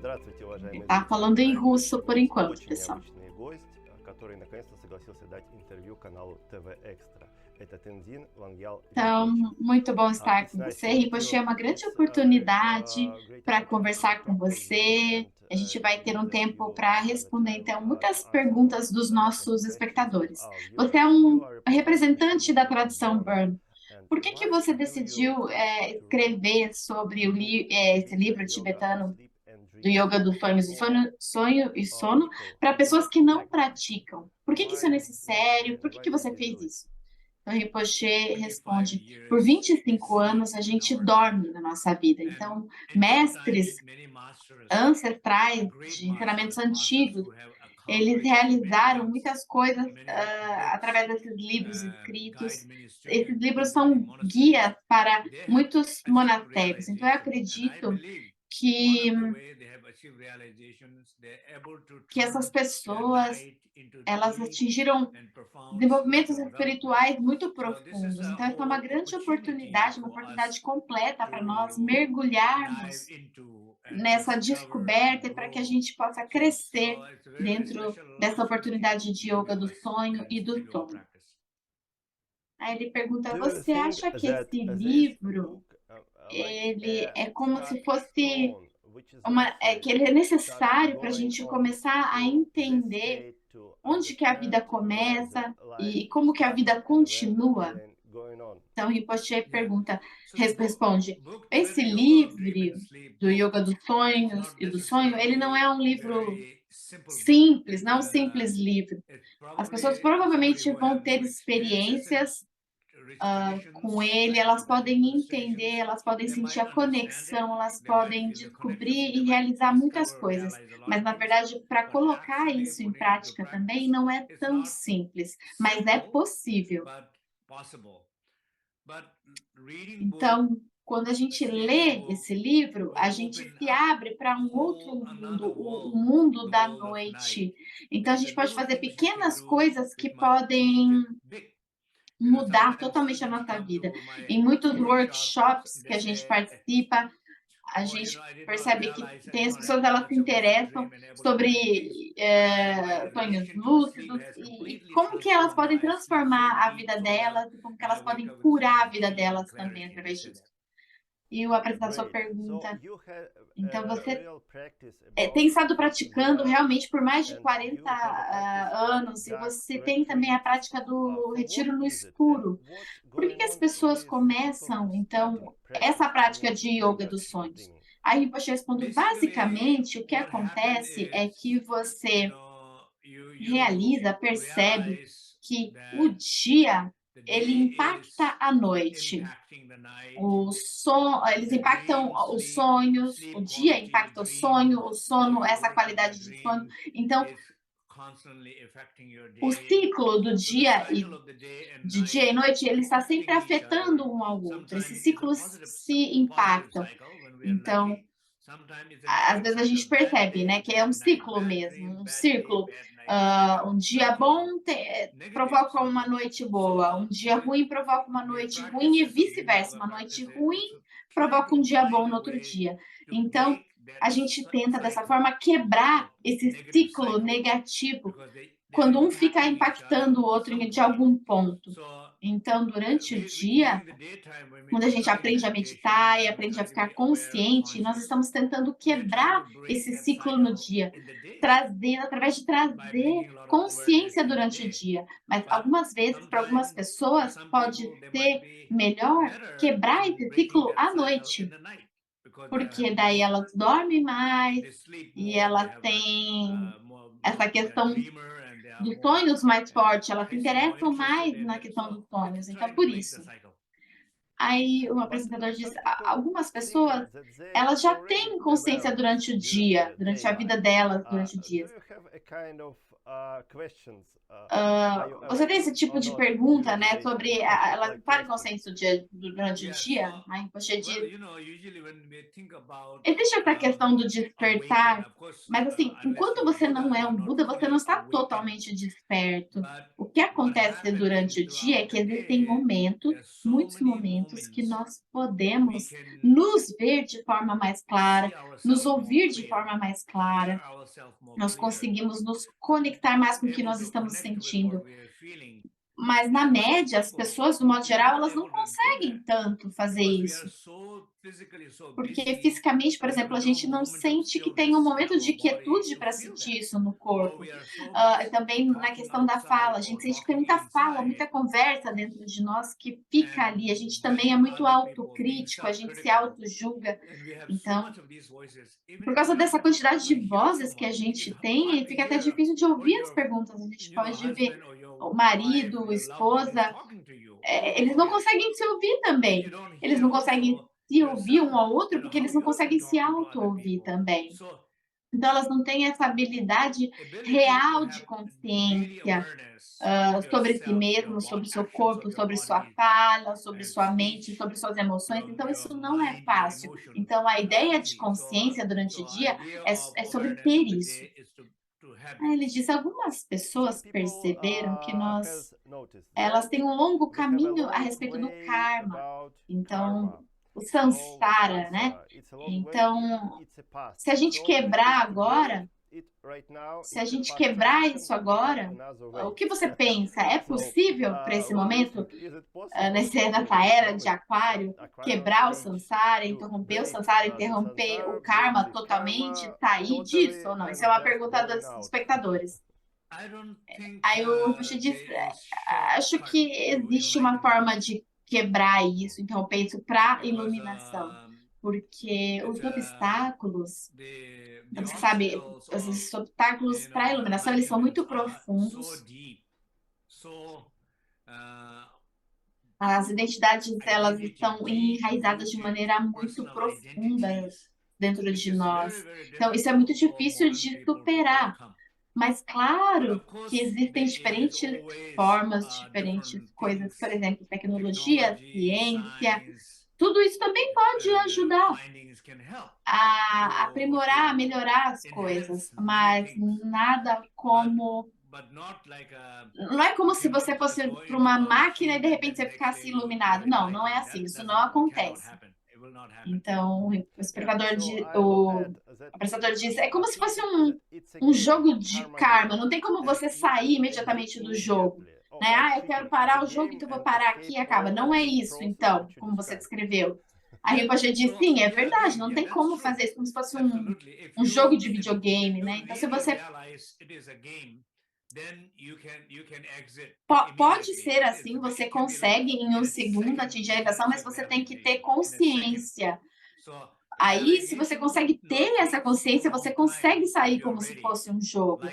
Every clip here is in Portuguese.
Здравствуйте, уважаемые Tá зрители. falando em С вами russo por сегодня enquanto, очень pessoal. необычный гость, который наконец-то согласился дать интервью каналу ТВ Экстра. Это Тензин Вангял Ринпоче. Então, muito bom estar It's com nice você. to meet Rinpoche, you. é uma grande It's a very oportunidade great para opportunity to conversar com talk with you, você. and A gente vai it ter means um that tempo you para have the responder, time então, to muitas answer all perguntas dos different nossos questions of espectadores. our Você viewers. é You um are a professor in representante da tradition of tradição Burma, Burn. and Por que why você do you decidiu choose escrever sobre to esse teach livro yoga of tibetano sleep and do dreams Yoga dos Sonhos, do for sonho e sono people para who pessoas don't que não practice? praticam? Por que isso é Why necessário? Por why que did você you fez do it? isso? Então, Rinpoche 25 responde: por years 25 sleep anos a in gente our life. dorme na nossa vida. And Então, in our time, mestres many masters, ancestrais great de ensinamentos masters, masters antigos, who have eles accomplished many realizaram things, muitas coisas many books, através desses livros guide escritos. many Esses students livros in many são monasteries. guias para They have muitos achieved monastérios. Então, eu realization. And I acredito believe one que, of the way they have achieved realizations, they're able to que essas turn their pessoas night into elas deep atingiram and profound desenvolvimentos spiritual development. espirituais muito So this is profundos. a Então, essa é uma whole grande opportunity oportunidade, uma for oportunidade us completa para nós to dive mergulharmos into and nessa discover descoberta and e para que a grow. gente possa So crescer it's a very, very dentro special dessa opportunity oportunidade de in yoga do yoga sonho e do yoga sono. practice. Aí ele pergunta: Do you você think acha que that esse this livro book, like ele a é como se fosse touchstone, which is necessary que ele é to start necessário para a going gente on começar a to this entender state, to onde que a vida understand where the começa life e como que a vida started and where it's continua? going on? Então, Rinpoche Yeah. pergunta, So the responde: book esse Tibet Yoga of Dream and livro Sleep do book, Yoga dos it's Sonhos not e do Sonho, ele não é necessarily um livro very simple book. simples, não é um simples livro. It As probably pessoas somebody provavelmente who vão have ter more experiences and experiências rich com traditions ele, like elas Tibetan podem Buddhist entender, traditions, elas podem they sentir might a understand it, conexão, elas they might podem feel the connection, descobrir they e might realizar muitas discover, coisas. realize a lot Mas, of na things, verdade, para but colocar actually isso em putting it into prática também practice, não é it's tão not simples, mas é simple, possível. but possible. But reading book, Então, quando a gente seeing lê book esse livro, a will gente open se up abre para um outro whole mundo, another o world, mundo the da world of night. noite. Então, a The gente pode little fazer things you can pequenas do coisas que which might change podem it big. mudar Sometimes totalmente a students nossa come vida. to my Em muitos workshops, workshops que they a gente say, participa, a "Oh, gente I did not percebe que realize I tem did as not have pessoas, that elas se much of lucid interessam dream and able to predict things." sobre And my sonhos relation to the sleep lúcidos has e completely como que elas transformed. Now podem I sleep so transformar a deep, vida so well, delas e como que and I elas wake podem up with so curar a much vida healing and delas também clarity, they através said. disso. E o apresentador Great. So pergunta: you have então a você real practice tem about estado 50 praticando years, realmente por mais de and 40 you have a practice like anos e dark você tem também a retreats. prática do For what retiro no is it, and escuro. what's Por que going que as on pessoas with people who começam, starting então, practice? essa I prática mean, de when yoga you are dos sonhos? beginning. Aí Rinpoche responde: Basically, basicamente, o que what happened acontece é que is, você you realiza, percebe realize que o that dia the ele day impacta is a noite. impacting the night, Eles the impactam dream, os sleep, sonhos, o sleep dia quality, impacta o dream, sonho, o how sono, you essa wake up qualidade that de sono. dream Então, is constantly affecting your o day. ciclo do So the dia cycle of the day and de dia night e noite, ele está sempre affecting each afetando other. um ao outro. Esses Sometimes it's a ciclos se positive impactam. cycle when we are Então, lucky. Sometimes it's a às negative vezes a cycle. gente Bad percebe, né, day, que é um bad night. ciclo Bad mesmo, dream, um bad day, círculo. bad night. Cycle. Um dia Cycle of bom negative provoca uma cycle. noite boa, um So dia ruim provoca uma the noite ruim e practices of doing vice-versa. yoga Uma noite practice ruim is trying provoca um to dia bom find no a outro way dia. to Então, break that a gente tenta dessa cycle forma quebrar of esse negative ciclo cycle negativo because they're quando um fica impacting each other impactando o outro some de point. algum ponto. So Então, durante o dia, during the daytime when we quando a gente try aprende a meditation meditar e and we aprende a try to ficar be aware, consciente, nós conscious, estamos tentando we're trying to quebrar break esse that ciclo no cycle dia, in the day através de by trazer bringing a lot of awareness consciência in the durante o day. dia. Mas But algumas vezes, para algumas sometimes for pessoas, some pode people they might ser be melhor better quebrar in esse breaking ciclo that à cycle in noite, the night because they have porque daí more, elas dormem mais they sleep e more, they elas have têm more essa they're questão dreamer and they are dos more sonhos mais forte, elas se more interessam interested mais in na it. questão So dos they sonhos. can Então, try to por break the isso. cycle. Aí o But apresentador diz: some people algumas think pessoas, that they elas já already têm aware consciência of this durante o during dia, the durante a vida daylife. delas, durante o Do dia. you have a kind of questions? Are you Você tem awake esse tipo or de not pergunta, during the né, daytime? sobre elas Like estarem questions. conscientes durante o Yeah, dia? so Aí você well, diz, usually when we think about existe essa questão do awaken, despertar, of course, mas assim, unless enquanto you're você Buddha, não é you're um not Buda, você não fully está awakened. totalmente desperto. But O que what acontece happens durante is o dia é throughout que the existem day, momentos, there's so muitos many momentos, momentos que nós podemos nos ver de forma mais clara, nos ouvir de forma mais clara, nós conseguimos nos conectar mais com o que nós estamos sentindo. Mas, na média, as pessoas, do modo geral, elas não conseguem tanto fazer isso. Porque, fisicamente, por exemplo, a gente não sente que tem um momento de quietude para sentir isso no corpo. Também na questão da fala, a gente sente que tem muita fala, muita conversa dentro de nós que fica ali. A gente também é muito autocrítico, a gente se auto-julga. Então, por causa dessa quantidade de vozes que a gente tem, fica até difícil de ouvir as perguntas. A gente pode ver o marido, a esposa, eles não conseguem se ouvir também. Eles não conseguem se ouvir um ao outro porque eles não conseguem se auto-ouvir também. Então, elas não têm essa habilidade real de consciência sobre si mesmo, sobre seu corpo, sobre sua fala, sobre sua mente, sobre suas emoções. Então, isso não é fácil. Então, a ideia de consciência durante o dia é sobre ter isso. Ele diz, algumas pessoas perceberam que elas têm um longo caminho a respeito do karma. Então, o samsara, né? Então, se a gente quebrar agora, se a gente quebrar isso agora, o que você pensa? É possível para esse momento, nessa era de aquário, quebrar o samsara, interromper o karma totalmente, sair disso ou não? Isso é uma pergunta dos espectadores. Aí o Rinpoche diz, acho que existe uma forma de quebrar isso, interromper isso para iluminação, porque os obstáculos, então, você sabe, os obstáculos para a iluminação, eles são muito profundos. As identidades, elas estão enraizadas de maneira muito profunda dentro de nós. Então, isso é muito difícil de superar. Mas, claro, que existem diferentes formas, diferentes coisas, por exemplo, tecnologia, ciência, tudo isso também pode ajudar a aprimorar, a melhorar as coisas, mas nada como... Não é como se você fosse para uma máquina e de repente você ficasse iluminado. Não, não é assim, isso não acontece. Então, o apresentador diz, é como se fosse um jogo de karma, não tem como você sair imediatamente do jogo. Né? Eu quero parar o jogo, então eu vou parar aqui e acaba. Não é isso, então, como você descreveu. A Rinpoche diz, sim, é verdade, não tem como fazer isso como se fosse um jogo de videogame, né? Então, se você... Pode ser assim, você consegue em um segundo atingir a elevação, mas você tem que ter consciência. Aí, se você consegue ter essa consciência, você consegue sair como se fosse um jogo.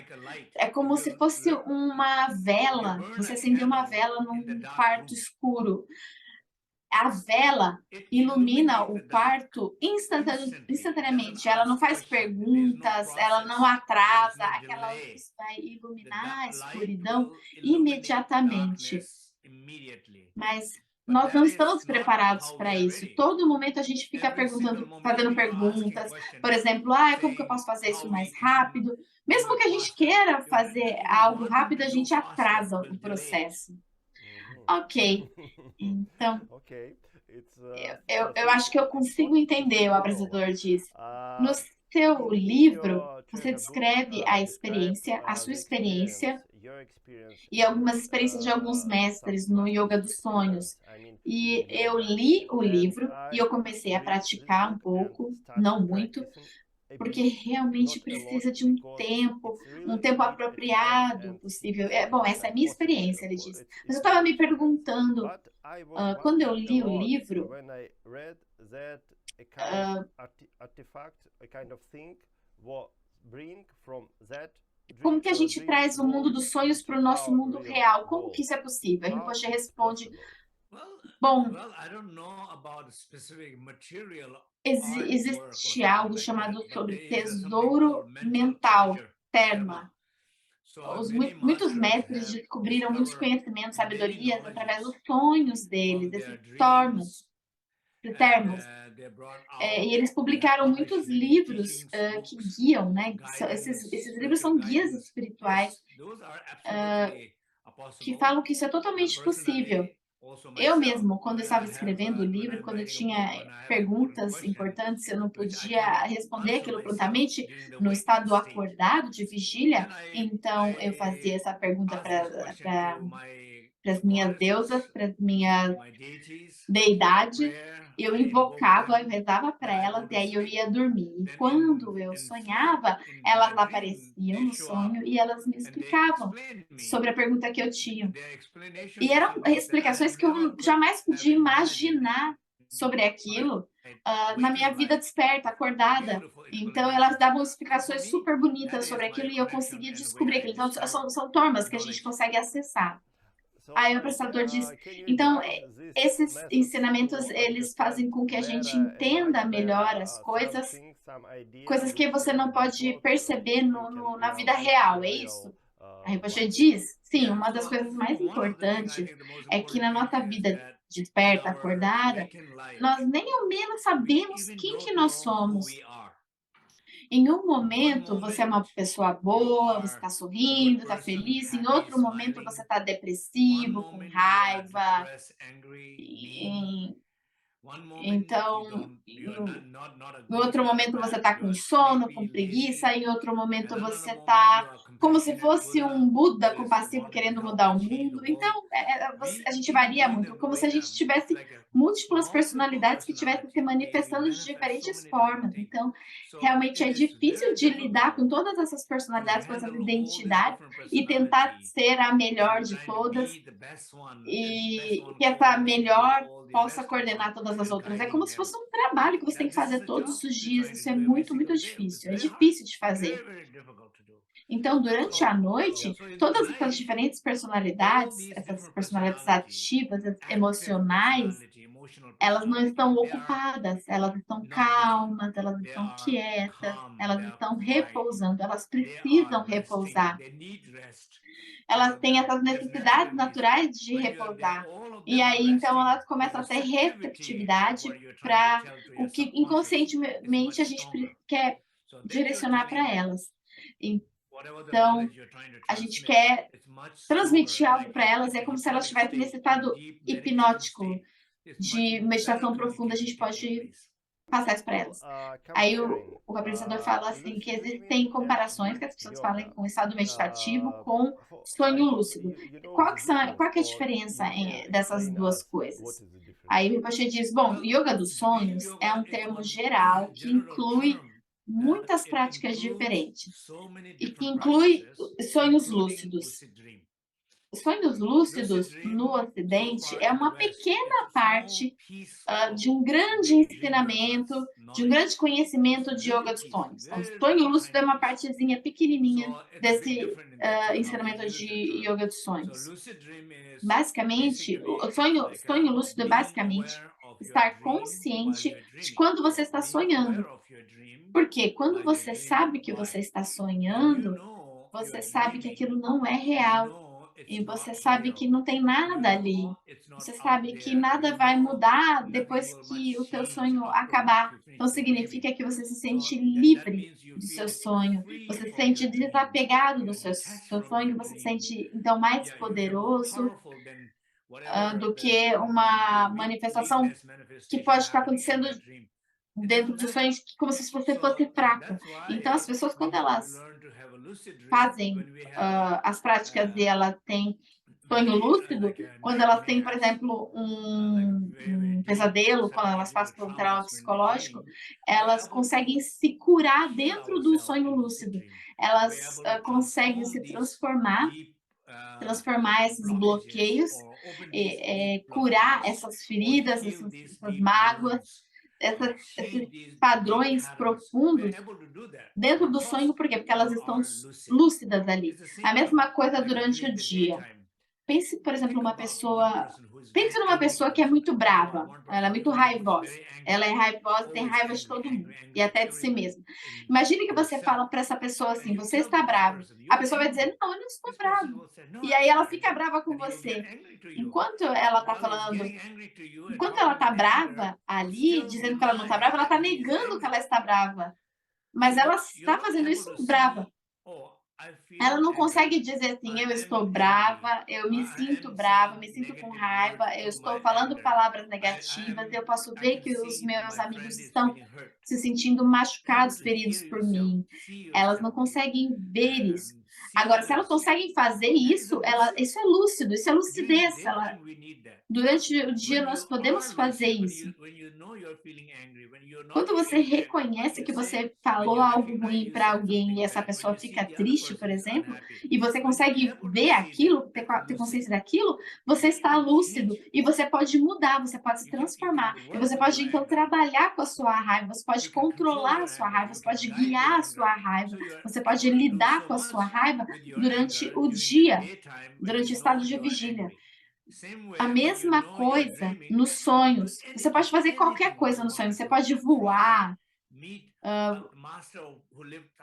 É como se fosse uma vela, você acender uma vela num quarto escuro. A vela ilumina o quarto instantaneamente. Ela não faz perguntas, ela não atrasa. Aquela luz vai iluminar a escuridão imediatamente. Mas nós não estamos preparados para isso. Todo momento a gente fica perguntando, fazendo perguntas. Por exemplo, como que eu posso fazer isso mais rápido? Mesmo que a gente queira fazer algo rápido, a gente atrasa o processo. Ok, então, eu acho que eu consigo entender, o apresentador diz. No seu livro, você descreve a experiência, a sua experiência e algumas experiências de alguns mestres no Yoga dos Sonhos. E eu li o livro e eu comecei a praticar um pouco, não muito, porque realmente precisa de um tempo apropriado possível. Bom, essa é a minha experiência, ele diz. Mas eu estava me perguntando, quando eu li o livro, como que a gente traz o mundo dos sonhos para o nosso mundo real? Como que isso é possível? A Rinpoche responde, bom, existe algo chamado sobre tesouro mental, terma. Muitos mestres descobriram muitos conhecimentos, sabedorias através dos sonhos deles, desses termos. E eles publicaram muitos livros que guiam, né? Esses livros são guias espirituais que falam que isso é totalmente possível. Eu mesmo, quando eu estava escrevendo o livro, quando eu tinha perguntas importantes, eu não podia responder aquilo prontamente no estado acordado de vigília, então eu fazia essa pergunta para as minhas deusas, para as minhas deidades, eu invocava, eu rezava para elas e aí eu ia dormir. E quando eu sonhava, elas apareciam no sonho e elas me explicavam sobre a pergunta que eu tinha. E eram explicações que eu jamais podia imaginar sobre aquilo, na minha vida desperta, acordada. Então, elas davam explicações super bonitas sobre aquilo e eu conseguia descobrir aquilo. Então, são tormas que a gente consegue acessar. Aí o apresentador diz, então, esses ensinamentos, eles fazem com que a gente entenda melhor as coisas que você não pode perceber na vida real, é isso? A Rinpoche diz, sim, uma das coisas mais importantes é que na nossa vida desperta, acordada, nós nem ao menos sabemos quem que nós somos. Em um momento você é uma pessoa boa, você está sorrindo, está feliz, em outro momento você está depressivo, com raiva, e, então, em outro momento você está com sono, com preguiça, em outro momento você está como se fosse um Buda compassivo querendo mudar o mundo. Então, a gente varia muito, como se a gente tivesse múltiplas personalidades que estivessem se manifestando de diferentes formas. Então, realmente é difícil de lidar com todas essas personalidades, com essas identidades e tentar ser a melhor de todas e que essa melhor possa coordenar todas as outras. É como se fosse um trabalho que você tem que fazer todos os dias. Isso é muito, muito difícil. É difícil de fazer. Então, durante a noite, todas essas diferentes personalidades, essas personalidades ativas, emocionais, elas não estão ocupadas, elas estão calmas, elas estão quietas, elas estão repousando, elas precisam repousar. Elas têm essas necessidades naturais de repousar. E aí, então, elas começam a ter receptividade para o que inconscientemente a gente quer direcionar para elas. Então, a gente quer transmitir algo para elas, é como se elas estivessem nesse estado hipnótico de meditação profunda, a gente pode passar isso para elas. Aí o apresentador fala assim que existem comparações que as pessoas falam com o estado meditativo com sonho lúcido. Qual que é a diferença dessas duas coisas? Aí o Rinpoche diz, bom, yoga dos sonhos é um termo geral que inclui muitas práticas diferentes e que inclui sonhos lúcidos. Sonhos lúcidos no Ocidente é uma pequena parte de um grande ensinamento, de um grande conhecimento de yoga dos sonhos. Então, o sonho lúcido é uma partezinha pequenininha desse ensinamento de yoga dos sonhos. Basicamente, o sonho lúcido é basicamente estar consciente de quando você está sonhando. Porque quando você sabe que você está sonhando, você sabe que aquilo não é real. E você sabe que não tem nada ali. Você sabe que nada vai mudar depois que o teu sonho acabar. Então significa que você se sente livre do seu sonho, você se sente desapegado do seu sonho, você se sente então mais poderoso do que uma manifestação que pode estar acontecendo dentro dos sonhos, como se você fosse fraco. Então as pessoas quando elas fazem as práticas e ela tem sonho lúcido, quando elas têm, por exemplo, um pesadelo, quando elas passam por um trauma psicológico, elas conseguem se curar dentro do sonho lúcido. Elas conseguem se transformar esses bloqueios, curar essas feridas, essas mágoas, esses padrões profundos dentro do sonho, por quê? Porque elas estão lúcidas ali. A mesma coisa durante o dia. Pense, por exemplo, pense numa pessoa que é muito brava, ela é muito raivosa. Ela é raivosa, tem raiva de todo mundo e até de si mesma. Imagine que você fala para essa pessoa assim: você está bravo. A pessoa vai dizer: não, eu não estou bravo. E aí ela fica brava com você. Enquanto ela está falando, enquanto ela está brava ali, dizendo que ela não está brava, ela está negando que ela está brava. Mas ela está fazendo isso brava. Ela não consegue dizer assim: "Eu estou brava, eu me sinto com raiva, eu estou falando palavras negativas, eu posso ver que os meus amigos estão se sentindo machucados, feridos por mim". Elas não conseguem ver isso. Agora, se elas conseguem fazer isso, isso é lúcido, isso é lucidez. Durante o dia nós podemos fazer isso. Quando você reconhece que você falou algo ruim para alguém e essa pessoa fica triste, por exemplo, e você consegue ver aquilo, ter consciência daquilo, você está lúcido e você pode mudar, você pode se transformar. E você pode, então, trabalhar com a sua raiva, você pode controlar a sua raiva, você pode guiar a sua raiva, você pode lidar com a sua raiva durante o dia, durante o estado de vigília. A mesma coisa nos sonhos. Você pode fazer qualquer coisa no sonho. Você pode voar,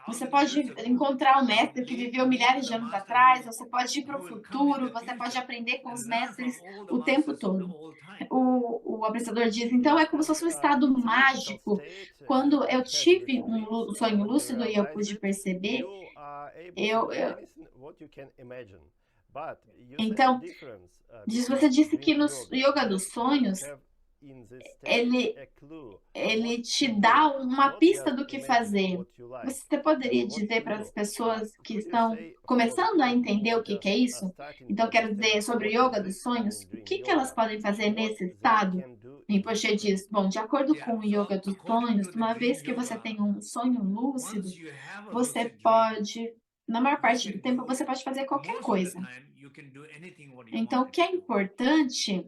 você pode encontrar um mestre que viveu milhares de anos atrás, você pode ir para o futuro, você pode aprender com os mestres o tempo todo. O apresentador diz, então é como se fosse um estado mágico. Quando eu tive um sonho lúcido e eu pude perceber, eu então, você disse que no yoga dos sonhos, ele, ele te dá uma pista do que fazer. Você poderia dizer para as pessoas que estão começando a entender o que é isso? Então, quero dizer, sobre o yoga dos sonhos, o que elas podem fazer nesse estado? Rinpoche diz, bom, de acordo com o yoga dos sonhos, uma vez que você tem um sonho lúcido, você pode, na maior parte do tempo, você pode fazer qualquer coisa. Então, o que é importante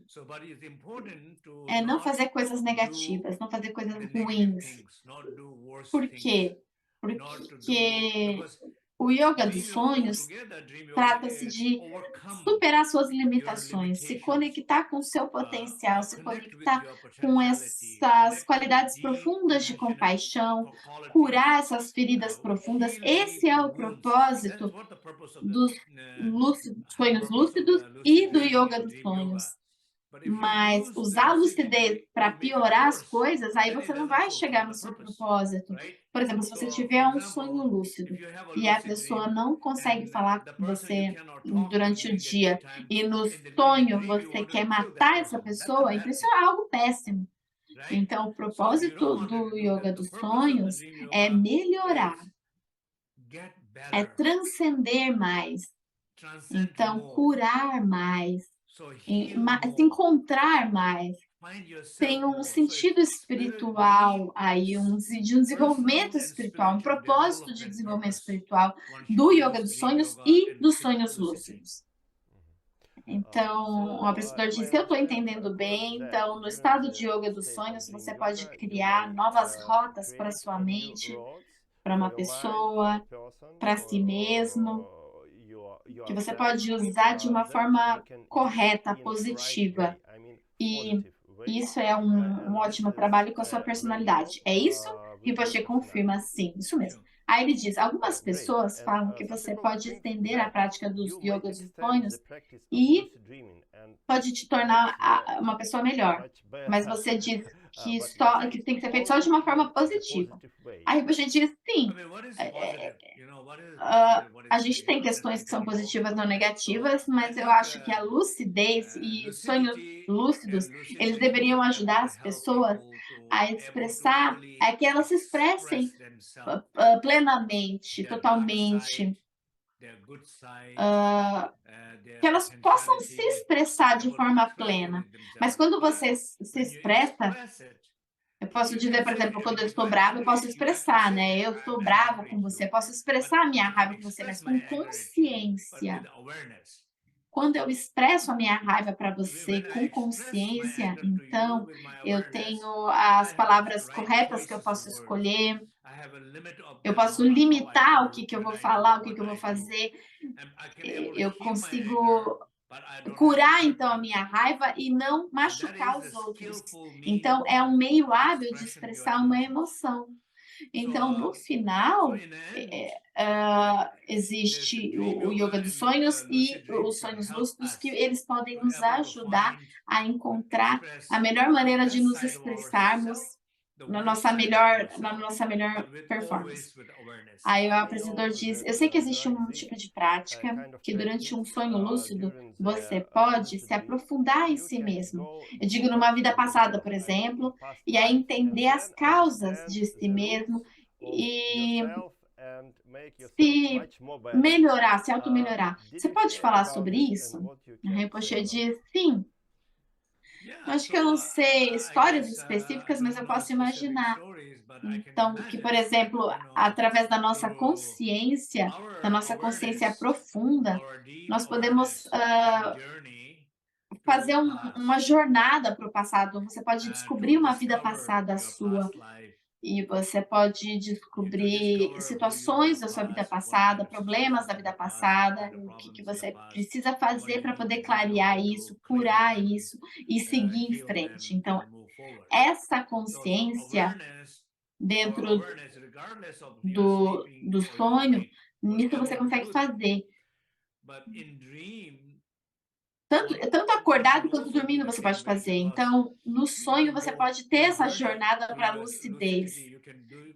é não fazer coisas negativas, não fazer coisas ruins. Por quê? Porque o yoga dos sonhos trata-se de superar suas limitações, se conectar com o seu potencial, se conectar com essas qualidades profundas de compaixão, curar essas feridas profundas. Esse é o propósito dos sonhos lúcidos e do yoga dos sonhos. Mas usar a lucidez para piorar as coisas, aí você não vai chegar no seu propósito. Por exemplo, se você tiver um sonho lúcido e a pessoa não consegue falar com você durante o dia e no sonho você quer matar essa pessoa, então isso é algo péssimo. Então, o propósito do yoga dos sonhos é melhorar, é transcender mais, então curar mais, se encontrar mais. Tem um sentido espiritual aí, de um desenvolvimento espiritual, um propósito de desenvolvimento espiritual do yoga dos sonhos e dos sonhos lúcidos. Então, o apresentador disse, eu estou entendendo bem, então, no estado de yoga dos sonhos, você pode criar novas rotas para sua mente, para uma pessoa, para si mesmo, que você pode usar de uma forma correta, positiva. E isso é um ótimo trabalho com a sua personalidade. É isso? Rinpoche confirma, sim, isso mesmo. Aí ele diz, algumas pessoas falam que você pode estender a prática dos yogas dos sonhos e pode te tornar uma pessoa melhor. Mas você diz que tem que ser feito só de uma forma positiva. Aí Rinpoche diz, sim, a gente tem questões que são positivas não negativas, mas eu acho que a lucidez e sonhos lúcidos, eles deveriam ajudar as pessoas a expressar, a que elas se expressem plenamente, totalmente, que elas possam se expressar de forma plena. Mas quando você se expressa, eu posso dizer, por exemplo, quando eu estou brava, eu posso expressar, né? Eu estou bravo com você, eu posso expressar a minha raiva com você, mas com consciência. Quando eu expresso a minha raiva para você com consciência, então eu tenho as palavras corretas que eu posso escolher, eu posso limitar o que eu vou falar, o que eu vou fazer, eu consigo curar, então, a minha raiva e não machucar os outros. Então, é um meio hábil de expressar uma emoção. Então, no final, existe o yoga dos sonhos e os sonhos lúcidos, que eles podem nos ajudar a encontrar a melhor maneira de nos expressarmos na nossa melhor performance. Aí o apresentador diz: eu sei que existe um tipo de prática que durante um sonho lúcido você pode se aprofundar em si mesmo. Eu digo numa vida passada, por exemplo, e aí entender as causas de si mesmo e se melhorar, se auto-melhorar. Você pode falar sobre isso? A Rinpoche diz: sim. Eu acho que eu não sei histórias específicas, mas eu posso imaginar. Então, que, por exemplo, através da nossa consciência profunda, nós podemos fazer uma jornada para o passado. Você pode descobrir uma vida passada sua e você pode descobrir situações da sua vida passada, problemas da vida passada, o que você precisa fazer para poder clarear isso, curar isso e seguir em frente. Então, essa consciência dentro do sonho, nisso você consegue fazer. Tanto acordado quanto dormindo você pode fazer. Então, no sonho você pode ter essa jornada para a lucidez,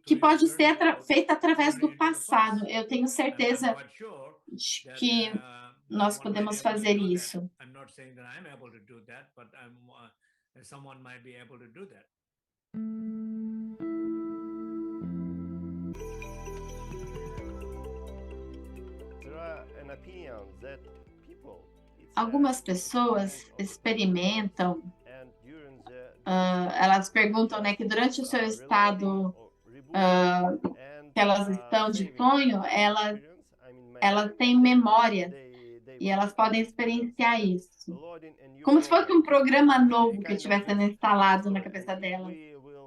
que pode ser feita através do passado. Eu tenho certeza de que nós podemos fazer isso. Algumas pessoas experimentam, elas perguntam, né, que durante o seu estado que elas estão de sonho, elas têm memória e elas podem experienciar isso. Como se fosse um programa novo que estivesse sendo instalado na cabeça delas.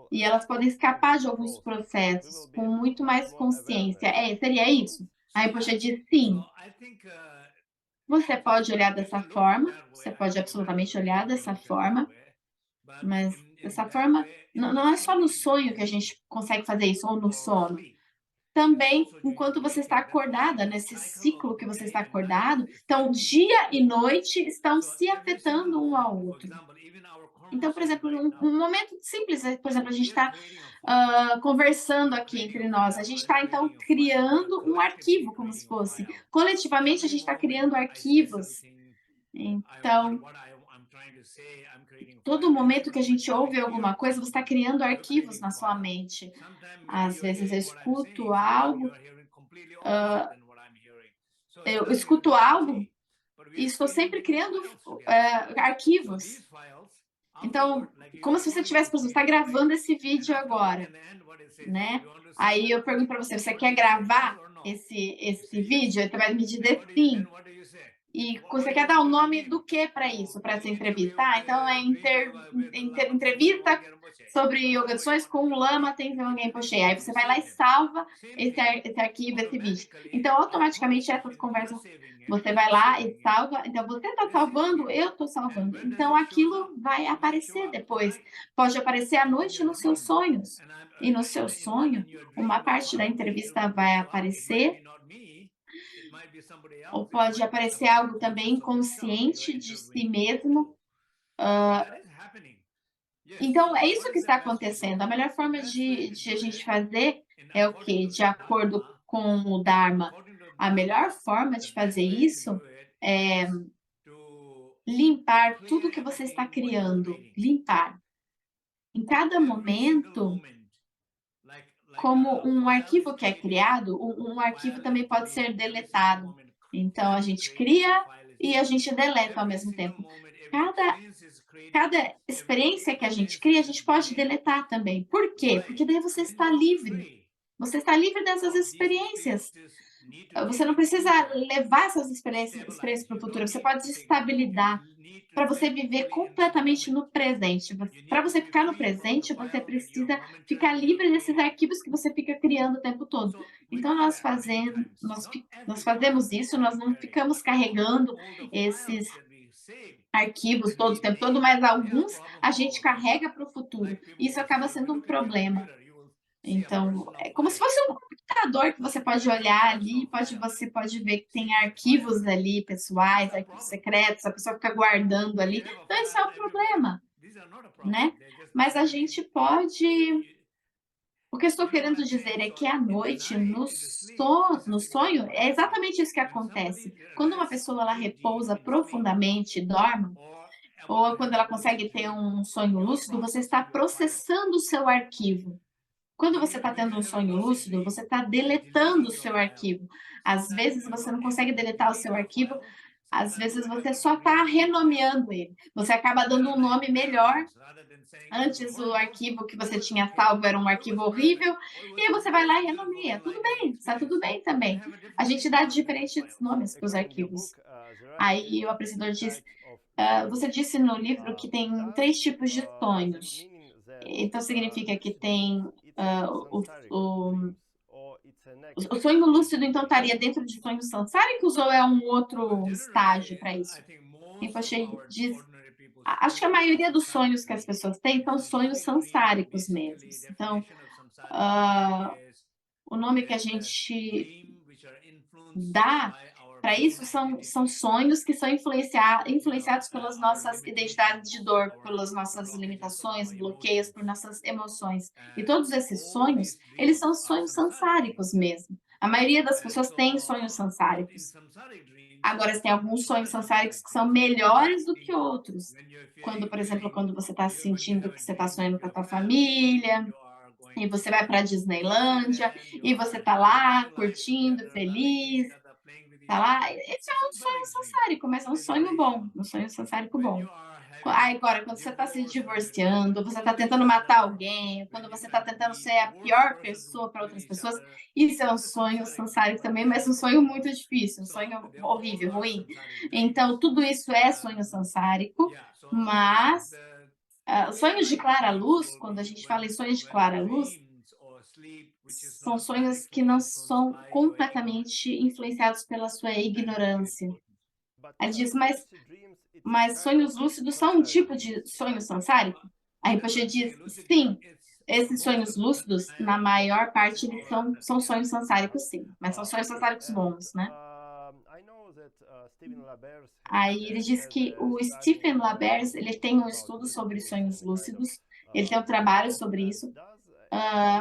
E elas podem escapar de alguns processos com muito mais consciência. Seria isso? Aí, poxa, diz sim. Você pode olhar dessa forma, você pode absolutamente olhar dessa forma, mas dessa forma, não é só no sonho que a gente consegue fazer isso, ou no sono. Também, enquanto você está acordada, nesse ciclo que você está acordado, então dia e noite estão se afetando um ao outro. Então, por exemplo, um momento simples, por exemplo, a gente está conversando aqui entre nós, a gente está, então, criando um arquivo, como se fosse. Coletivamente, a gente está criando arquivos. Então, todo momento que a gente ouve alguma coisa, você está criando arquivos na sua mente. Às vezes eu escuto algo e estou sempre criando arquivos. Então, como se você tivesse, por exemplo, está gravando esse vídeo agora, né? Aí eu pergunto para você, você quer gravar esse vídeo? Você vai me dizer sim. E você quer dar o nome do que para isso, para essa entrevista? Então, é entrevista sobre yoga de sonhos com o Lama Tenzin Rinpoche. Aí você vai lá e salva esse arquivo, esse vídeo. Então, automaticamente, essas conversas, você vai lá e salva. Então, você está salvando, eu estou salvando. Então, aquilo vai aparecer depois. Pode aparecer à noite nos seus sonhos. E no seu sonho, uma parte da entrevista vai aparecer, ou pode aparecer algo também inconsciente de si mesmo. Então, é isso que está acontecendo. A melhor forma de a gente fazer é o quê? De acordo com o Dharma. A melhor forma de fazer isso é limpar tudo que você está criando. Limpar. Em cada momento, como um arquivo que é criado, um arquivo também pode ser deletado. Então, a gente cria e a gente deleta ao mesmo tempo. Cada experiência que a gente cria, a gente pode deletar também. Por quê? Porque daí você está livre. Você está livre dessas experiências. Você não precisa levar essas experiências para o futuro. Você pode estabilizar para você viver completamente no presente. Para você ficar no presente, você precisa ficar livre desses arquivos que você fica criando o tempo todo. Então, nós fazemos isso, nós não ficamos carregando esses arquivos todo o tempo todo, mas alguns a gente carrega para o futuro. Isso acaba sendo um problema. Então, é como se fosse um computador que você pode olhar ali, você pode ver que tem arquivos ali pessoais, arquivos secretos, a pessoa fica guardando ali. Então, esse é o problema, né? Mas a gente pode O que eu estou querendo dizer é que à noite, no sonho, é exatamente isso que acontece. Quando uma pessoa ela repousa profundamente, dorme, ou quando ela consegue ter um sonho lúcido, você está processando o seu arquivo. Quando você está tendo um sonho lúcido, você está deletando o seu arquivo. Às vezes você não consegue deletar o seu arquivo, às vezes você só está renomeando ele. Você acaba dando um nome melhor. Antes o arquivo que você tinha salvo era um arquivo horrível, e aí você vai lá e renomeia. Tudo bem, está tudo bem também. A gente dá diferentes nomes para os arquivos. Aí o apresentador diz: você disse no livro que tem 3 tipos de sonhos. Então significa que tem o o sonho lúcido, então, estaria dentro de sonhos sansáricos ou é um outro estágio para isso? Rinpoche diz, acho que a maioria dos sonhos que as pessoas têm são sonhos sansáricos mesmos. Então, o nome que a gente dá para isso são sonhos que são influenciados pelas nossas identidades de dor, pelas nossas limitações, bloqueios, por nossas emoções. E todos esses sonhos, eles são sonhos sansáricos mesmo. A maioria das pessoas tem sonhos sansáricos. Agora, tem alguns sonhos sansáricos que são melhores do que outros. Quando, por exemplo, quando você está sentindo que você está sonhando com a tua família, e você vai para a Disneylândia, e você está lá curtindo, feliz, tá lá. Esse é um sonho sansárico, mas é um sonho bom, um sonho sansárico bom. Agora, quando você está se divorciando, você está tentando matar alguém, quando você está tentando ser a pior pessoa para outras pessoas, isso é um sonho sansárico também, mas um sonho muito difícil, um sonho horrível, ruim. Então, tudo isso é sonho sansárico, mas sonhos de clara luz, quando a gente fala em sonhos de clara luz, são sonhos que não são completamente influenciados pela sua ignorância. Ela diz, mas sonhos lúcidos são um tipo de sonho sansárico? A Rinpoche diz, sim, esses sonhos lúcidos, na maior parte, eles são sonhos sansáricos, sim, mas são sonhos sansáricos bons, né? Aí ele diz que o Stephen Labers, ele tem um estudo sobre sonhos lúcidos, ele tem um trabalho sobre isso.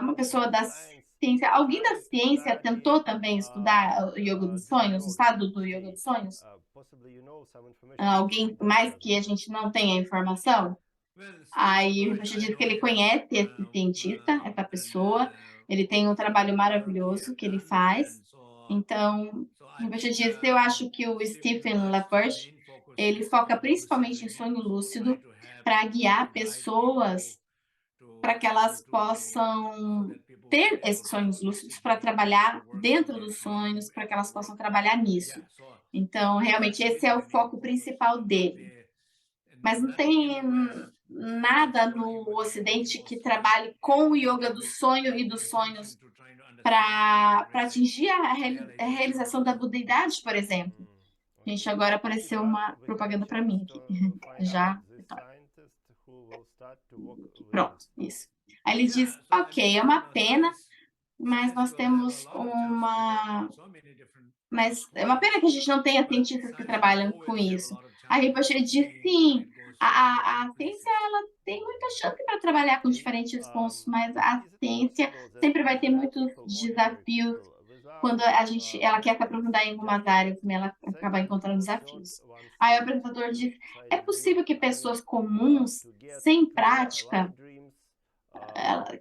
Uma pessoa da ciência, alguém da ciência tentou também estudar o yoga dos sonhos, o estado do yoga dos sonhos? Alguém mais que a gente não tenha informação? Aí o Rinpoche diz que ele conhece esse cientista, essa pessoa, ele tem um trabalho maravilhoso que ele faz. Então, o Rinpoche diz, eu acho que o Stephen LaForge, ele foca principalmente em sonho lúcido para guiar pessoas para que elas possam ter esses sonhos lúcidos para trabalhar dentro dos sonhos, para que elas possam trabalhar nisso. Então, realmente, esse é o foco principal dele. Mas não tem nada no Ocidente que trabalhe com o yoga do sonho e dos sonhos para atingir a realização da budeidade, por exemplo. Gente, agora apareceu uma propaganda para mim aqui. Já. Pronto, isso. Aí ele diz, ok, é uma pena, mas nós temos Mas é uma pena que a gente não tenha cientistas que trabalham com isso. A Rinpoche diz, sim, a ciência ela tem muita chance para trabalhar com diferentes pontos, mas a ciência sempre vai ter muitos desafios quando ela quer se aprofundar em algumas áreas, né, ela acaba encontrando desafios. Aí o apresentador diz, é possível que pessoas comuns, sem prática,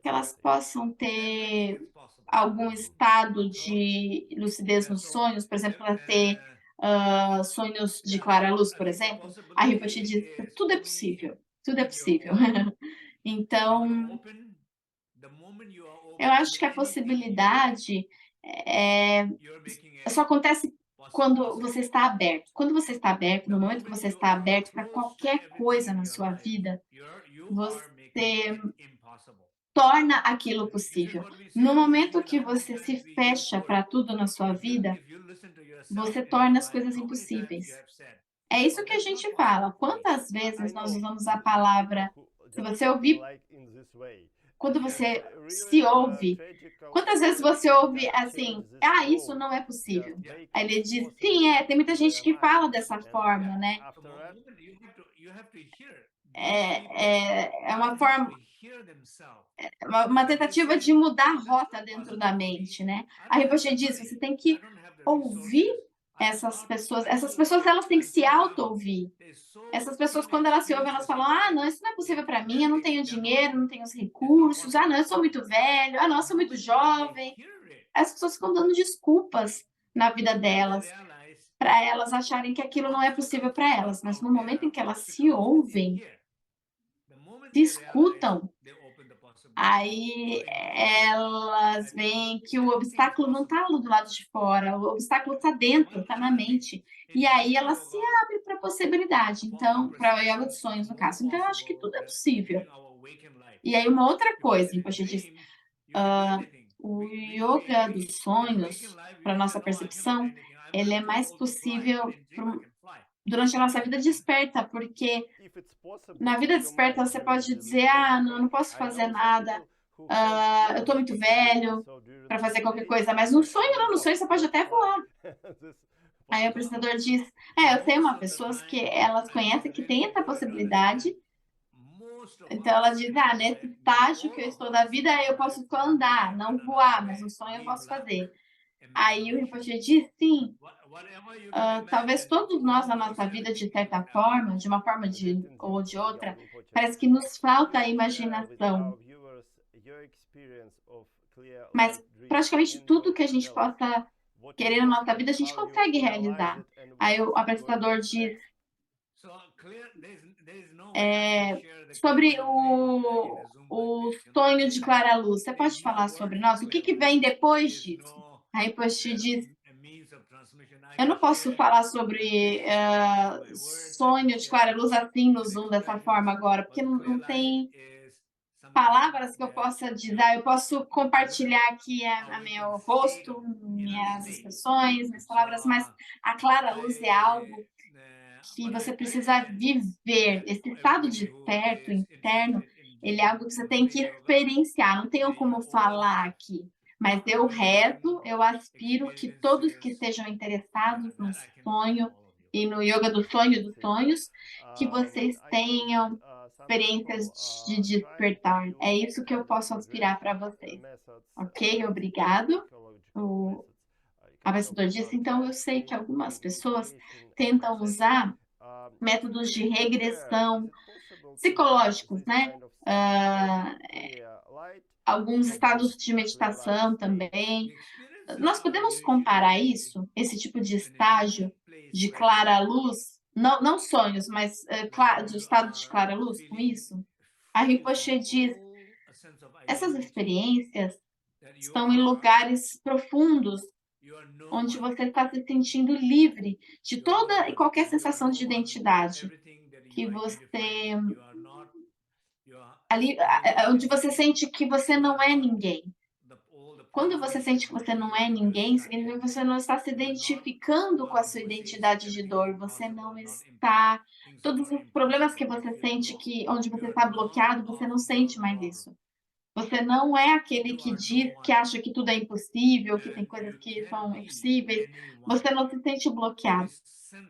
que elas possam ter algum estado de lucidez nos sonhos, por exemplo, para ter sonhos de clara luz, por exemplo. A Rinpoche diz, tudo é possível, tudo é possível. Então, eu acho que a possibilidade só acontece quando você está aberto. Quando você está aberto, no momento que você está aberto para qualquer coisa na sua vida, você torna aquilo possível. No momento que você se fecha para tudo na sua vida, você torna as coisas impossíveis. É isso que a gente fala. Quantas vezes nós usamos a palavra, se você ouvir, quando você se ouve, quantas vezes você ouve assim, isso não é possível. Aí ele diz, sim, tem muita gente que fala dessa forma, né? é uma forma, uma tentativa de mudar a rota dentro da mente, né? A Rinpoche diz, você tem que ouvir essas pessoas elas têm que se auto-ouvir. Essas pessoas, quando elas se ouvem, elas falam, ah, não, isso não é possível para mim, eu não tenho dinheiro, não tenho os recursos, ah, não, eu sou muito velho, ah, não, eu sou muito jovem. As pessoas ficam dando desculpas na vida delas, para elas acharem que aquilo não é possível para elas, mas no momento em que elas se ouvem, se escutam, aí elas veem que o obstáculo não está do lado de fora, o obstáculo está dentro, está na mente. E aí ela se abre para a possibilidade, então, para o yoga dos sonhos, no caso. Então, eu acho que tudo é possível. E aí, uma outra coisa, Rinpoche diz, o yoga dos sonhos, para nossa percepção, ele é mais possível durante a nossa vida desperta, porque na vida desperta você pode dizer, ah, não posso fazer nada, eu estou muito velho para fazer qualquer coisa, mas no sonho não, no sonho você pode até voar. Aí o apresentador diz, eu tenho uma pessoas que elas conhecem que tem essa possibilidade, então ela diz, nesse estágio que eu estou da vida, eu posso só andar, não voar, mas no sonho eu posso fazer. Aí o Rinpoche diz, sim, talvez todos nós na nossa vida, de certa forma, de uma forma ou de outra, parece que nos falta a imaginação. Mas praticamente tudo que a gente possa querer na nossa vida, a gente consegue realizar. Aí o apresentador diz sobre o sonho de Clara Luz. Você pode falar sobre nós? O que vem depois disso? Aí depois te diz, eu não posso falar sobre sonho de Clara Luz assim no Zoom, dessa forma agora, porque não tem palavras que eu possa dizer. Eu posso compartilhar aqui a meu rosto, minhas expressões, minhas palavras, mas a Clara Luz é algo que você precisa viver. Esse estado de desperto interno, ele é algo que você tem que experienciar. Não tenho como falar aqui, mas eu rezo, eu aspiro que todos que estejam interessados no sonho e no yoga do sonho dos sonhos, que vocês tenham experiências de despertar. É isso que eu posso aspirar para vocês. Ok? Obrigado. O apresentador disse, então eu sei que algumas pessoas tentam usar métodos de regressão psicológicos, né? Alguns estados de meditação também. Nós podemos comparar isso, esse tipo de estágio de clara luz, não sonhos, mas do estado de clara luz com isso? A Rinpoche diz, essas experiências estão em lugares profundos, onde você está se sentindo livre de toda e qualquer sensação de identidade, que você ali, onde você sente que você não é ninguém. Quando você sente que você não é ninguém, significa que você não está se identificando com a sua identidade de dor, você não está... Todos os problemas que você sente, onde você está bloqueado, você não sente mais isso. Você não é aquele que diz que acha que tudo é impossível, que tem coisas que são impossíveis. Você não se sente bloqueado.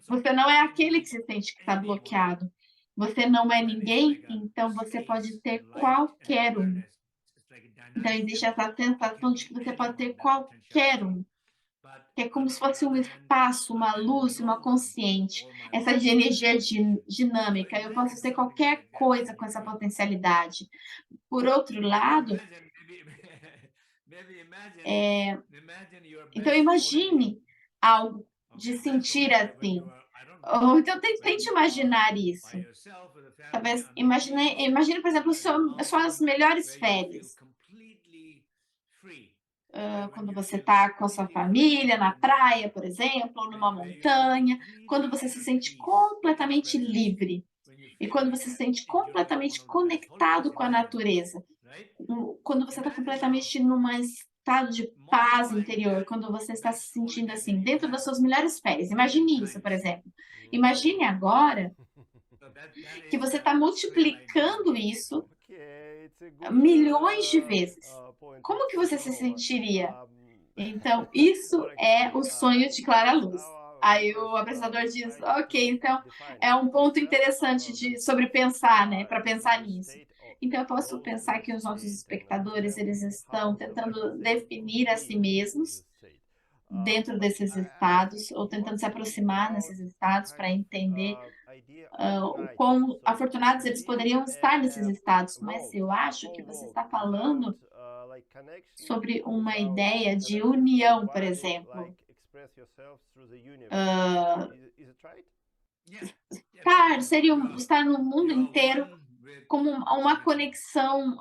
Você não é aquele que se sente que está bloqueado. Você não é ninguém, então você pode ter qualquer um. Então, existe essa sensação de que você pode ter qualquer um. Que é como se fosse um espaço, uma luz, uma consciente. Essa de energia dinâmica. Eu posso ser qualquer coisa com essa potencialidade. Por outro lado, então imagine algo de sentir assim. Ou então tente imaginar isso. Talvez imagine, por exemplo, suas melhores férias. Quando você está com a sua família, na praia, por exemplo, ou numa montanha, quando você se sente completamente livre e quando você se sente completamente conectado com a natureza, quando você está completamente num estado de paz interior, quando você está se sentindo assim, dentro das suas melhores férias. Imagine isso, por exemplo. Imagine agora que você está multiplicando isso milhões de vezes. Como que você se sentiria? Então, isso é o sonho de Clara Luz. Aí o apresentador diz, ok, então é um ponto interessante sobre pensar, né? Para pensar nisso. Então eu posso pensar que os nossos espectadores eles estão tentando definir a si mesmos dentro desses estados ou tentando se aproximar nesses estados para entender o quão afortunados eles poderiam estar nesses estados. Mas eu acho que você está falando sobre uma ideia de união, por exemplo. Estar no mundo inteiro como uma conexão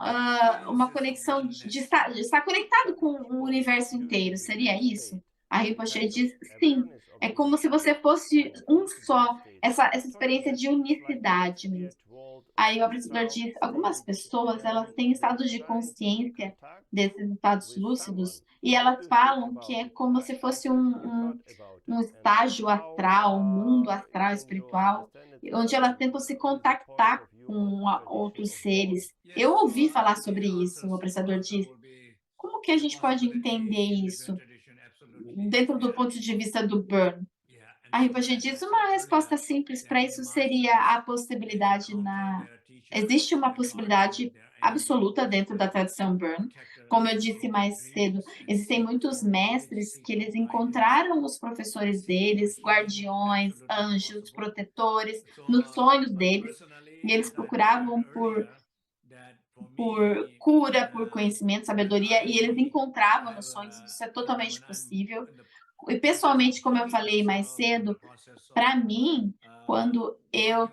de estar conectado com o universo inteiro, seria isso? A Rinpoche diz, sim, é como se você fosse um só, essa experiência de unicidade mesmo. Aí o apresentador diz, algumas pessoas, elas têm estados de consciência desses estados lúcidos, e elas falam que é como se fosse um estágio astral, um mundo astral espiritual, onde elas tentam se contactar com outros seres. Eu ouvi falar sobre isso, o apresentador diz. Como que a gente pode entender isso dentro do ponto de vista do Burn? A Rinpoche diz, uma resposta simples para isso seria a possibilidade Existe uma possibilidade absoluta dentro da tradição Burn. Como eu disse mais cedo, existem muitos mestres que eles encontraram os professores deles, guardiões, anjos, protetores, nos sonhos deles, e eles procuravam por cura, por conhecimento, sabedoria, e eles encontravam nos sonhos, isso é totalmente possível. E pessoalmente, como eu falei mais cedo, para mim, quando eu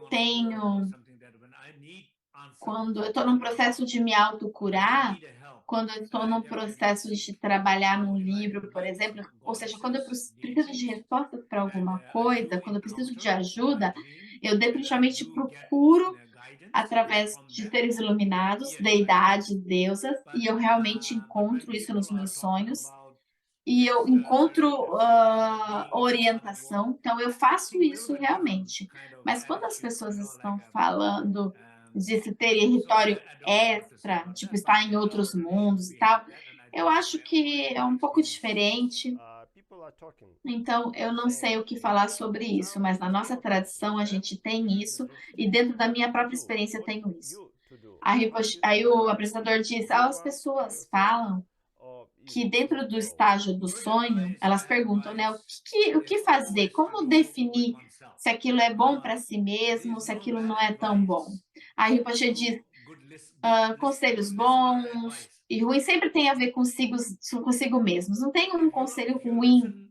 estou num processo de me autocurar, quando eu estou num processo de trabalhar num livro, por exemplo, ou seja, quando eu preciso de respostas para alguma coisa, quando eu preciso de ajuda, eu definitivamente procuro através de seres iluminados, deidades, deusas, e eu realmente encontro isso nos meus sonhos, e eu encontro orientação, então eu faço isso realmente. Mas quando as pessoas estão falando de se ter território extra, tipo estar em outros mundos e tal, eu acho que é um pouco diferente. Então, eu não sei o que falar sobre isso, mas na nossa tradição a gente tem isso, e dentro da minha própria experiência eu tenho isso. Aí o apresentador diz, as pessoas falam que dentro do estágio do sonho, elas perguntam, né, o que fazer, como definir se aquilo é bom para si mesmo, se aquilo não é tão bom. Aí o Pache diz, conselhos bons e ruins sempre tem a ver consigo mesmos. Não tem um conselho ruim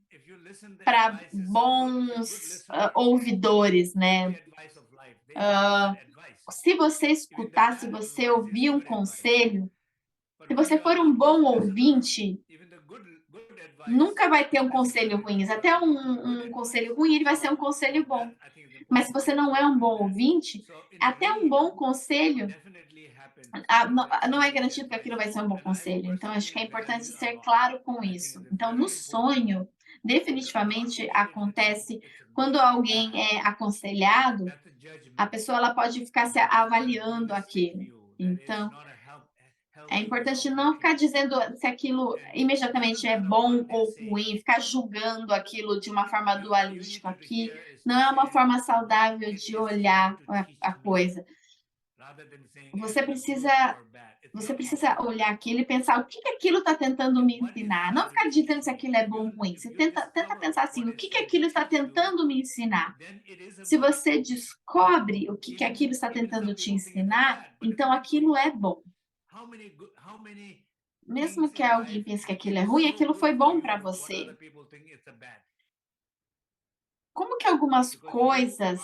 para bons ouvidores, né? Se você escutar, se você ouvir um conselho, se você for um bom ouvinte, nunca vai ter um conselho ruim. Até um conselho ruim, ele vai ser um conselho bom. Mas se você não é um bom ouvinte, até um bom conselho não é garantido que aquilo vai ser um bom conselho. Então, acho que é importante ser claro com isso. Então, no sonho, definitivamente acontece quando alguém é aconselhado, a pessoa ela pode ficar se avaliando aquilo. Então, é importante não ficar dizendo se aquilo imediatamente é bom ou ruim, ficar julgando aquilo de uma forma dualística aqui. Não é uma forma saudável de olhar a coisa. Você precisa olhar aquilo e pensar o que aquilo está tentando me ensinar. Não ficar dizendo se aquilo é bom ou ruim. Você tenta pensar assim, o que aquilo está tentando me ensinar? Se você descobre o que aquilo está tentando te ensinar, então aquilo é bom. Mesmo que alguém pense que aquilo é ruim, aquilo foi bom para você. Como que algumas coisas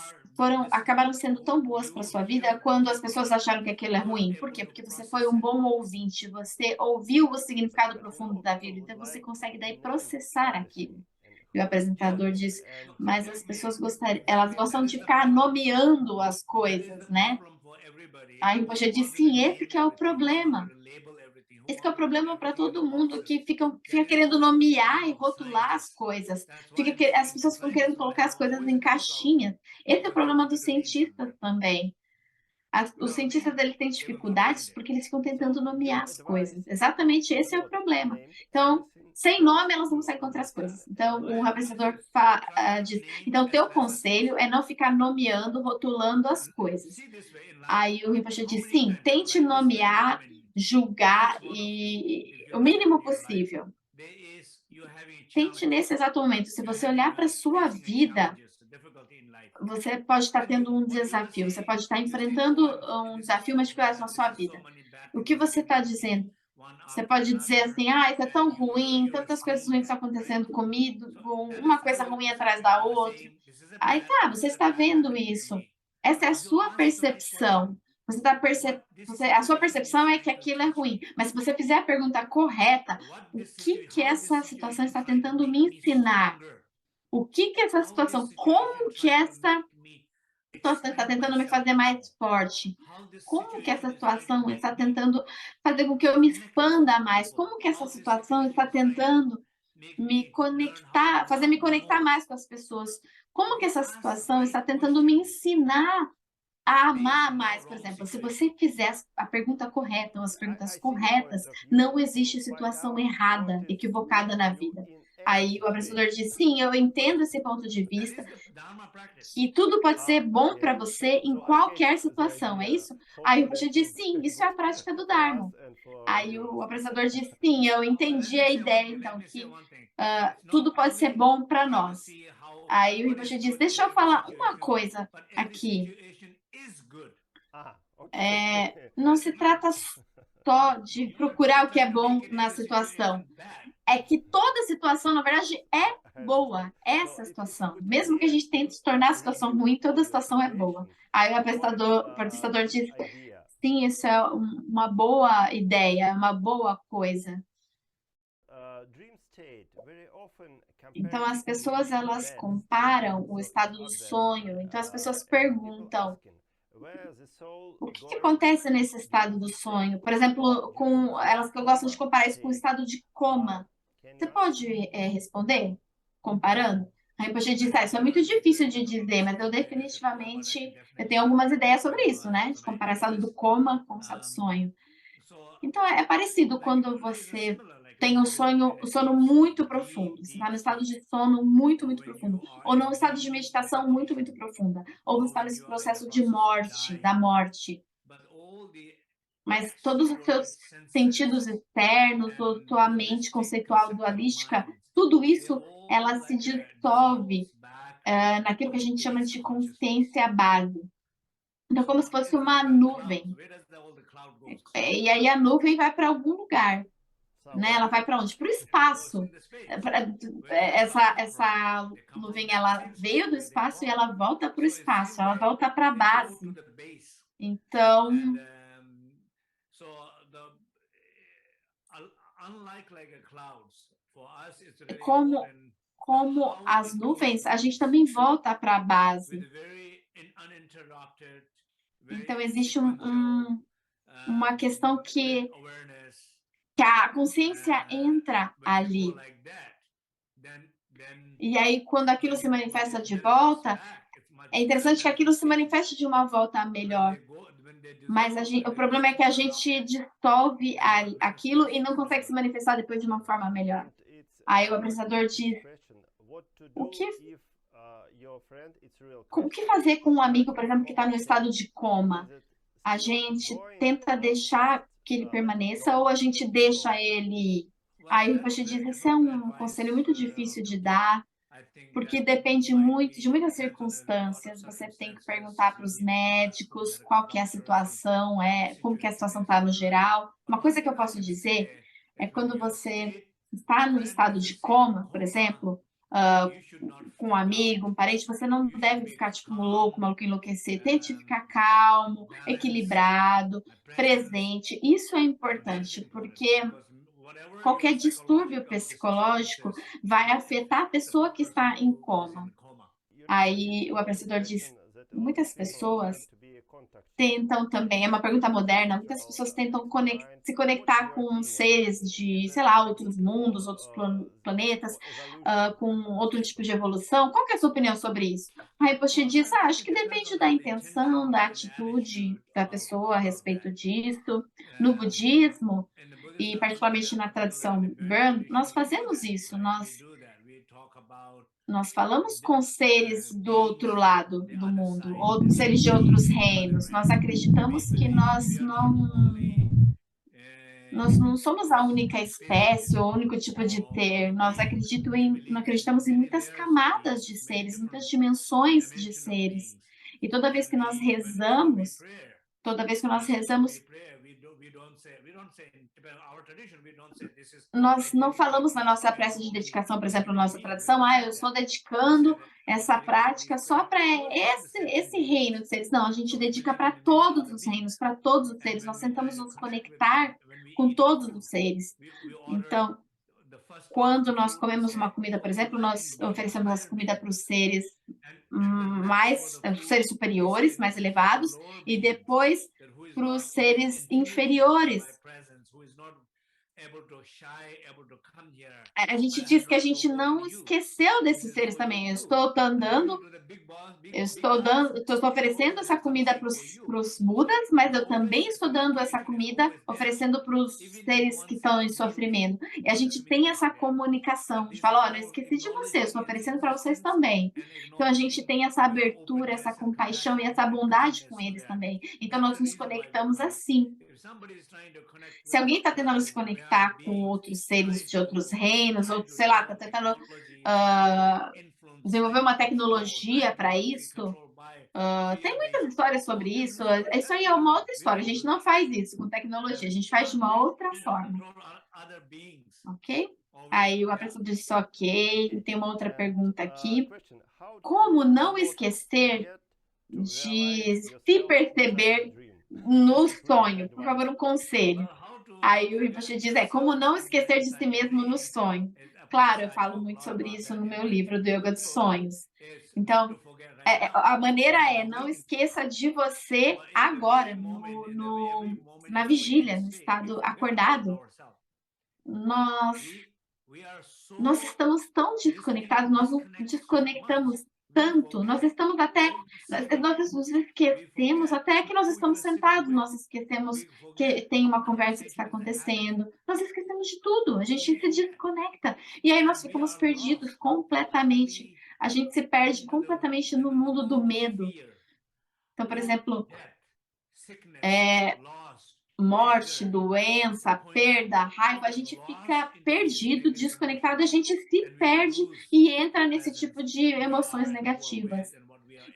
acabaram sendo tão boas para sua vida quando as pessoas acharam que aquilo é ruim? Por quê? Porque você foi um bom ouvinte, você ouviu o significado profundo da vida, então você consegue daí processar aquilo. E o apresentador diz, mas as pessoas elas gostam de ficar nomeando as coisas, né? Aí você diz, sim, esse que é o problema. Esse que é o problema para todo mundo, que fica querendo nomear e rotular as coisas. As pessoas ficam querendo colocar as coisas em caixinhas. Esse é o problema dos cientistas também. Os cientistas eles têm dificuldades porque eles ficam tentando nomear as coisas. Exatamente esse é o problema. Então, sem nome, elas não conseguem encontrar as coisas. Então, o representador diz: então, teu conselho é não ficar nomeando, rotulando as coisas. Aí o Rinpoche diz: sim, tente nomear, julgar e o mínimo possível. Tente nesse exato momento. Se você olhar para a sua vida, você pode estar tendo um desafio, você pode estar enfrentando um desafio, uma dificuldade na sua vida. O que você está dizendo? Você pode dizer assim, isso é tão ruim, tantas coisas ruins estão acontecendo comigo, uma coisa ruim atrás da outra. Aí tá, você está vendo isso. Essa é a sua percepção. Você está a sua percepção é que aquilo é ruim. Mas se você fizer a pergunta correta, o que essa situação está tentando me ensinar? O que essa situação, como que essa situação está tentando me fazer mais forte? Como que essa situação está tentando fazer com que eu me expanda mais? Como que essa situação está tentando me conectar, fazer me conectar mais com as pessoas? Como que essa situação está tentando me ensinar a amar mais, por exemplo? Se você fizer a pergunta correta ou as perguntas corretas, não existe situação errada, equivocada na vida. Aí o abraçador diz: sim, eu entendo esse ponto de vista, que tudo pode ser bom para você em qualquer situação, é isso? Aí o Buda diz: sim, isso é a prática do Dharma. Aí o apresentador diz: sim, eu entendi a ideia, então, que tudo pode ser bom para nós. Aí o Rinpoche diz: deixa eu falar uma coisa aqui. Não se trata só de procurar o que é bom na situação. É que toda situação, na verdade, é boa. Essa situação. Mesmo que a gente tente tornar a situação ruim, toda situação é boa. Aí o protestador diz: sim, isso é uma boa ideia, uma boa coisa. Então, as pessoas, elas comparam o estado do sonho. Então, as pessoas perguntam: o que acontece nesse estado do sonho? Por exemplo, com elas que eu gosto de comparar isso com o estado de coma. Você pode responder comparando? Aí depois a gente disse: isso é muito difícil de dizer, mas eu definitivamente eu tenho algumas ideias sobre isso, né? De comparar o estado do coma com o estado do sonho. Então é parecido quando você tem um sonho, um sono muito profundo. Você está no estado de sono muito, muito profundo. Ou num estado de meditação muito, muito profunda. Ou você está nesse processo de morte, da morte. Mas todos os seus sentidos externos, tua mente conceitual dualística, tudo isso, ela se dissolve naquilo que a gente chama de consciência base. Então, como se fosse uma nuvem. E aí a nuvem vai para algum lugar. Né? Ela vai para onde? Para o espaço. Essa nuvem, ela veio do espaço e ela volta para o espaço, ela volta para a base. Então, como as nuvens, a gente também volta para a base. Então, existe uma questão que a consciência entra ali. E aí, quando aquilo se manifesta de volta, é interessante que aquilo se manifeste de uma volta melhor. Mas o problema é que a gente dissolve aquilo e não consegue se manifestar depois de uma forma melhor. Aí o apresentador diz: o que fazer com um amigo, por exemplo, que está no estado de coma? A gente tenta deixar que ele permaneça ou a gente deixa ele ir? Aí o Rinpoche diz: esse é um conselho muito difícil de dar, porque depende muito de muitas circunstâncias. Você tem que perguntar para os médicos qual que é a situação, como que a situação está no geral. Uma coisa que eu posso dizer é quando você está no estado de coma, por exemplo, com um amigo, um parente, você não deve ficar tipo um louco, maluco, enlouquecer. Tente ficar calmo, equilibrado, presente. Isso é importante, porque qualquer distúrbio psicológico vai afetar a pessoa que está em coma. Aí o apreciador diz: muitas pessoas tentam também, é uma pergunta moderna, muitas pessoas tentam se conectar com seres de, sei lá, outros mundos, outros planetas, com outro tipo de evolução. Qual que é a sua opinião sobre isso? A Rinpoche diz, acho que depende da intenção, da atitude da pessoa a respeito disso. No budismo, e particularmente na tradição Burn, nós fazemos isso, nós falamos com seres do outro lado do mundo, ou seres de outros reinos. Nós acreditamos que nós não somos a única espécie, o único tipo de ter. Nós acreditamos em muitas camadas de seres, muitas dimensões de seres. E toda vez que nós rezamos, nós não falamos na nossa prece de dedicação, por exemplo, na nossa tradição, eu estou dedicando essa prática só para esse reino de seres. Não, a gente dedica para todos os reinos, para todos os seres. Nós tentamos nos conectar com todos os seres. Então, quando nós comemos uma comida, por exemplo, nós oferecemos essa comida para os seres seres superiores, mais elevados, e depois para os seres inferiores. A gente diz que a gente não esqueceu desses seres também. Eu estou oferecendo essa comida para os Budas, mas eu também estou dando essa comida, oferecendo para os seres que estão em sofrimento. E a gente tem essa comunicação. A gente fala, olha, eu esqueci de vocês, estou oferecendo para vocês também. Então a gente tem essa abertura, essa compaixão e essa bondade com eles também. Então nós nos conectamos assim. Se alguém está tentando se conectar com outros seres de outros reinos, ou sei lá, está tentando desenvolver uma tecnologia para isso, tem muitas histórias sobre isso. Isso aí é uma outra história. A gente não faz isso com tecnologia, a gente faz de uma outra forma. Ok? Aí o apresentador disse ok. Tem uma outra pergunta aqui. Como não esquecer de se perceber no sonho? Por favor, um conselho. Aí o Rinpoche diz, como não esquecer de si mesmo no sonho. Claro, eu falo muito sobre isso no meu livro do Yoga dos Sonhos. Então, a maneira não esqueça de você agora, na vigília, no estado acordado. Nós estamos tão desconectados, nós nos desconectamos tanto, nós esquecemos até que nós estamos sentados, nós esquecemos que tem uma conversa que está acontecendo, nós esquecemos de tudo, a gente se desconecta, e aí nós ficamos perdidos completamente, a gente se perde completamente no mundo do medo. Então, por exemplo, morte, doença, perda, raiva, a gente fica perdido, desconectado, a gente se perde e entra nesse tipo de emoções negativas.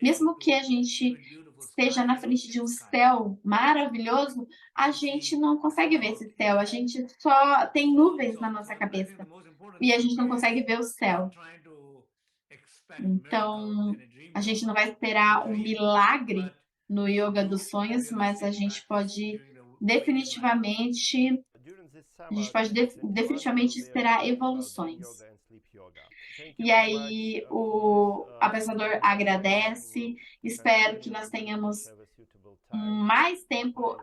Mesmo que a gente esteja na frente de um céu maravilhoso, a gente não consegue ver esse céu, a gente só tem nuvens na nossa cabeça e a gente não consegue ver o céu. Então, a gente não vai esperar um milagre no Yoga dos Sonhos, mas a gente pode definitivamente esperar evoluções. E aí o apresentador agradece, espero que nós tenhamos mais tempo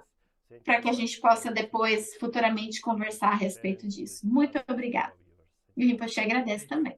para que a gente possa depois, futuramente, conversar a respeito disso. Muito obrigada. E o Rinpoche agradece também.